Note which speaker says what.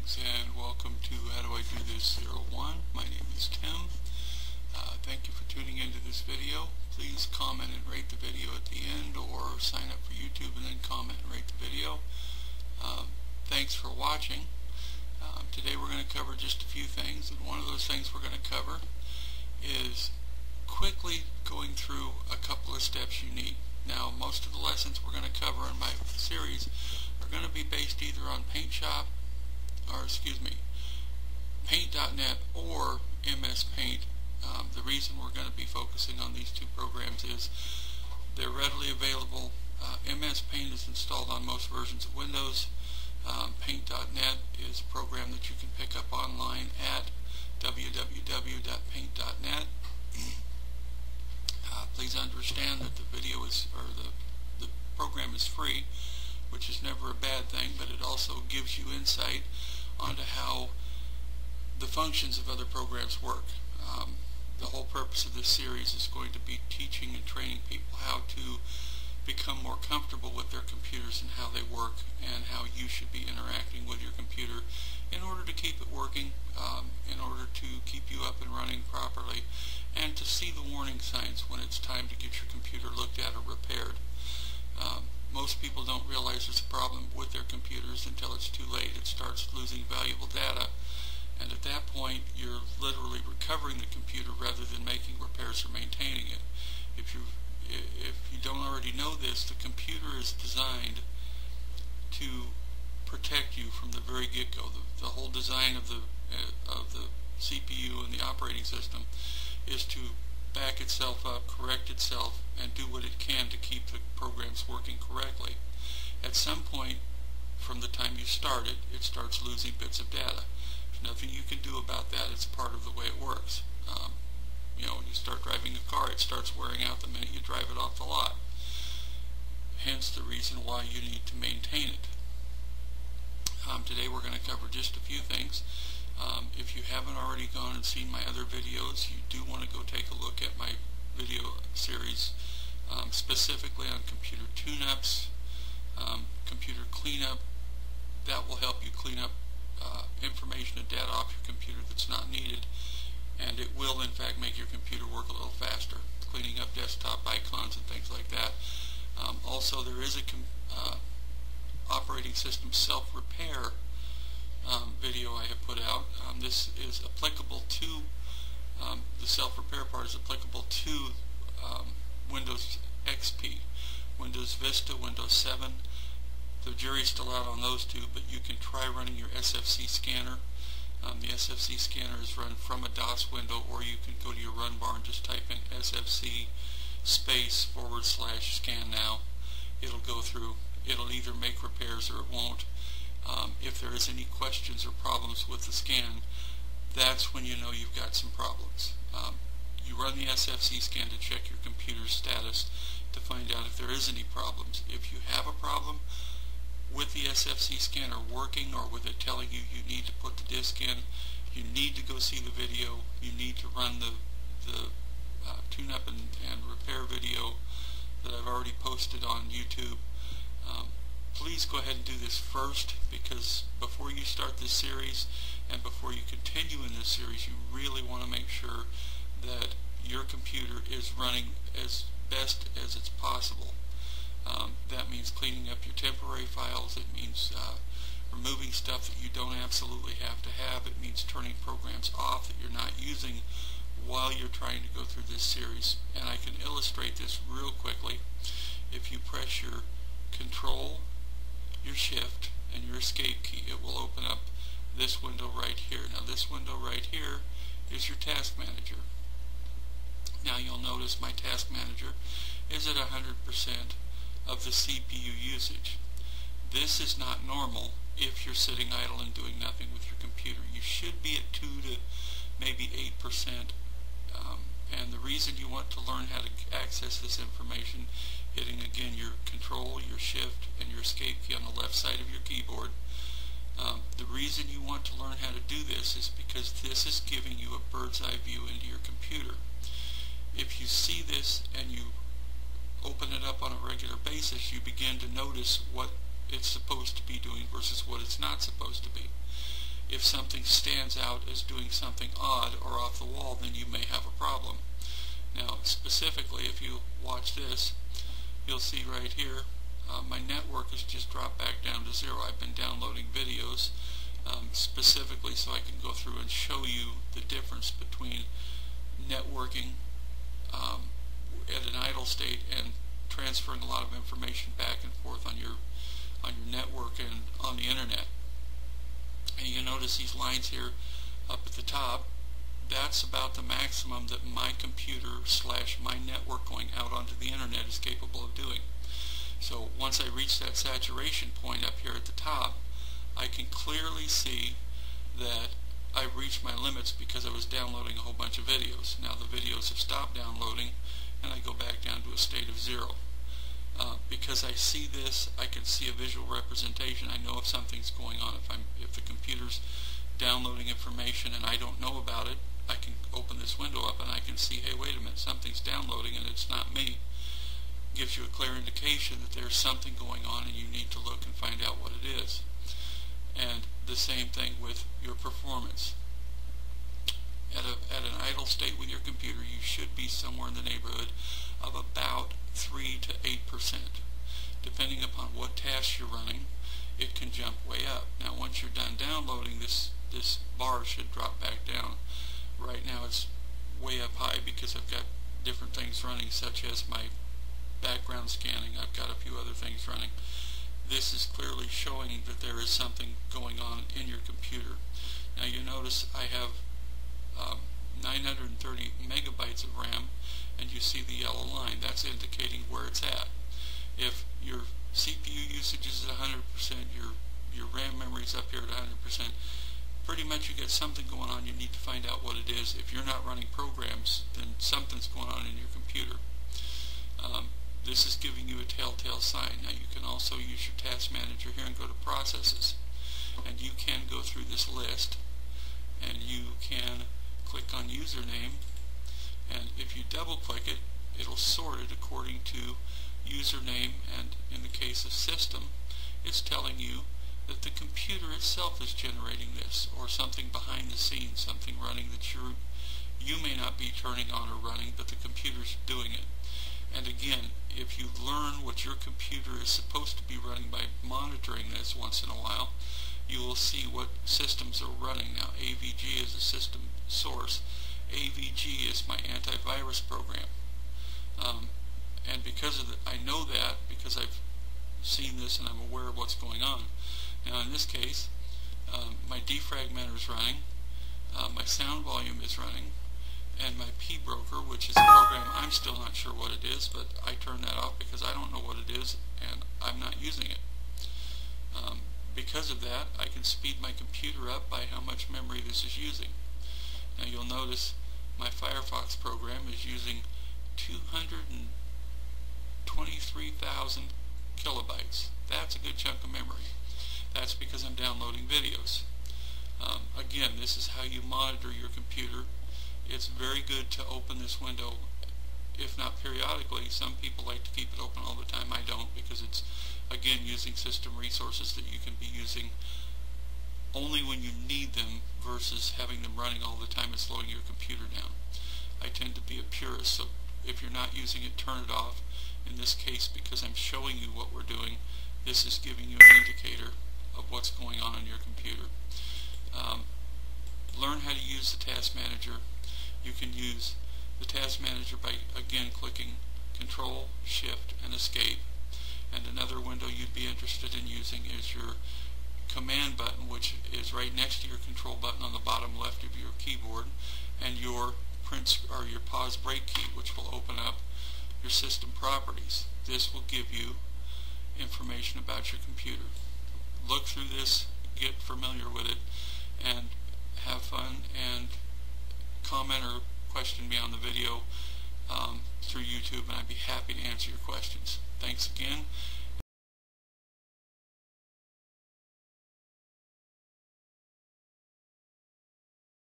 Speaker 1: Greetings and welcome to How Do I Do This 01. My name is Tim. Thank you for tuning into this video. Please comment and rate the video at the end, or sign up for YouTube and then comment and rate the video. Thanks for watching. Today we're going to cover just a few things, and one of those things we're going to cover is quickly going through a couple of steps you need. Now, most of the lessons we're going to cover in my series are going to be based either on Paint.net or MS Paint. The reason we're going to be focusing on these two programs is they're readily available. MS Paint is installed on most versions of Windows. Paint.net is a program that you can pick up online at www.paint.net. Please understand that the video is, the program is free, which is never a bad thing, but it also gives you insight onto how the functions of other programs work. The whole purpose of this series is going to be teaching and training people how to become more comfortable with their computers and how they work, and how you should be interacting with your computer in order to keep it working, in order to keep you up and running properly, and to see the warning signs when it's time to get your computer looked at or repaired. Most people don't realize there's a problem with their computers until it's too late. It starts losing valuable data, and at that point you're literally recovering the computer rather than making repairs or maintaining it. If you don't already know this, the computer is designed to protect you from the very get-go. The whole design of the CPU and the operating system is to back itself up, correct itself, and do what it can to keep the programs working correctly. At some point from the time you start it, it starts losing bits of data. There's nothing you can do about that. It's part of the way it works. When you start driving a car, it starts wearing out the minute you drive it off the lot. Hence the reason why you need to maintain it. Today we're going to cover just a few things. If you haven't already gone and seen my other videos, you do want to go take a look at my video series, specifically on computer tune-ups, computer cleanup. That will help you clean up information and data off your computer that's not needed, and it will in fact make your computer work a little faster, cleaning up desktop icons and things like that. Also, there is a operating system self-repair video I have put out. This is applicable to, the self-repair part is applicable to Windows XP, Windows Vista, Windows 7. The jury's still out on those two, but you can try running your SFC scanner. The SFC scanner is run from a DOS window, or you can go to your run bar and just type in SFC /scan now. It'll go through. It'll either make repairs or it won't. If there is any questions or problems with the scan, that's when you know you've got some problems. You run the SFC scan to check your computer's status to find out if there is any problems. If you have a problem with the SFC scanner working, or with it telling you you need to put the disk in, you need to go see the video. You need to run the tune-up and repair video that I've already posted on YouTube. Please go ahead and do this first, because before you start this series and before you continue in this series, you really want to make sure that your computer is running as best as it's possible. That means cleaning up your temporary files. It means removing stuff that you don't absolutely have to have. It means turning programs off that you're not using while you're trying to go through this series. And I can illustrate this real quickly. If you press your Control, your Shift, and your Escape key, it will open up this window right here. Now, this window right here is your Task Manager. Now, you'll notice my Task Manager is at 100% of the CPU usage. This is not normal if you're sitting idle and doing nothing with your computer. You should be at 2 to maybe 8%. And the reason you want to learn how to access this information, hitting again your Control, your Shift, and your Escape key on the left side of your keyboard. The reason you want to learn how to do this is because this is giving you a bird's eye view into your computer. If you see this and you open it up on a regular basis, you begin to notice what it's supposed to be doing versus what it's not supposed to be. If something stands out as doing something odd or off the wall, then you may have a problem. Now, specifically, if you watch this, you'll see right here, my network has just dropped back down to 0. I've been downloading videos specifically so I can go through and show you the difference between networking at an idle state and transferring a lot of information back and forth on your network and on the internet. And you notice these lines here up at the top. That's about the maximum that my computer / my network going out onto the internet is capable of doing. So once I reach that saturation point up here at the top, I can clearly see that I've reached my limits because I was downloading a whole bunch of videos. Now the videos have stopped downloading and I go back down to a state of 0. Because I see this, I can see a visual representation. I know if something's going on. If the computer's downloading information and I don't know about it, I can open this window up and I can see, hey, wait a minute, something's downloading and it's not me. Gives you a clear indication that there's something going on and you need to look and find out what it is. And the same thing with your performance. At an idle state with your computer, you should be somewhere in the neighborhood of about 3 to 8%. Depending upon what tasks you're running, it can jump way up. Now once you're done downloading, this bar should drop back down. Right now it's way up high because I've got different things running, such as my background scanning. I've got a few other things running. This is clearly showing that there is something going on in your computer. Now you notice I have 930 megabytes of RAM, and you see the yellow line. That's indicating where it's at. If your CPU usage is at 100%, your RAM memory is up here at 100%, pretty much you get something going on. You need to find out what it is. If you're not running programs, then something's going on in your computer. This is giving you a telltale sign. Now you can also use your task manager here and go to processes, and you can go through this list and you can click on username, and if you double click it, it'll sort it according to username, and in the case of system, it's telling you that the computer itself is generating this, or something behind the scenes, something running that you may not be turning on or running, but the computer's doing it. And again, if you learn what your computer is supposed to be running by monitoring this once in a while, you will see what systems are running. Now AVG is a system source. AVG is my antivirus program. And because of I know that because I've seen this and I'm aware of what's going on. Now in this case, my defragmenter is running, my sound volume is running, and my pBroker, which is a program I'm still not sure what it is, but I turn that off because I don't know what it is and I'm not using it. Because of that, I can speed my computer up by how much memory this is using. Now you'll notice my Firefox program is using 223,000 kilobytes. That's a good chunk of memory. That's because I'm downloading videos. Again, this is how you monitor your computer. It's very good to open this window, if not periodically. Some people like to keep it open all the time. I don't, because it's, again, using system resources that you can be using only when you need them versus having them running all the time and slowing your computer down. I tend to be a purist, so if you're not using it, turn it off. In this case, because I'm showing you what we're doing, this is giving you an indicator of what's going on in your computer. Learn how to use the task manager. You can use the task manager by, again, clicking Control, Shift, and Escape. And another window you'd be interested in using is your command button, which is right next to your control button on the bottom left of your keyboard, and your print or your pause break key, which will open up your system properties. This will give you information about your computer. Look through this, get familiar with it, and have fun, and comment or question me on the video through YouTube, and I'd be happy to answer your questions. Thanks again,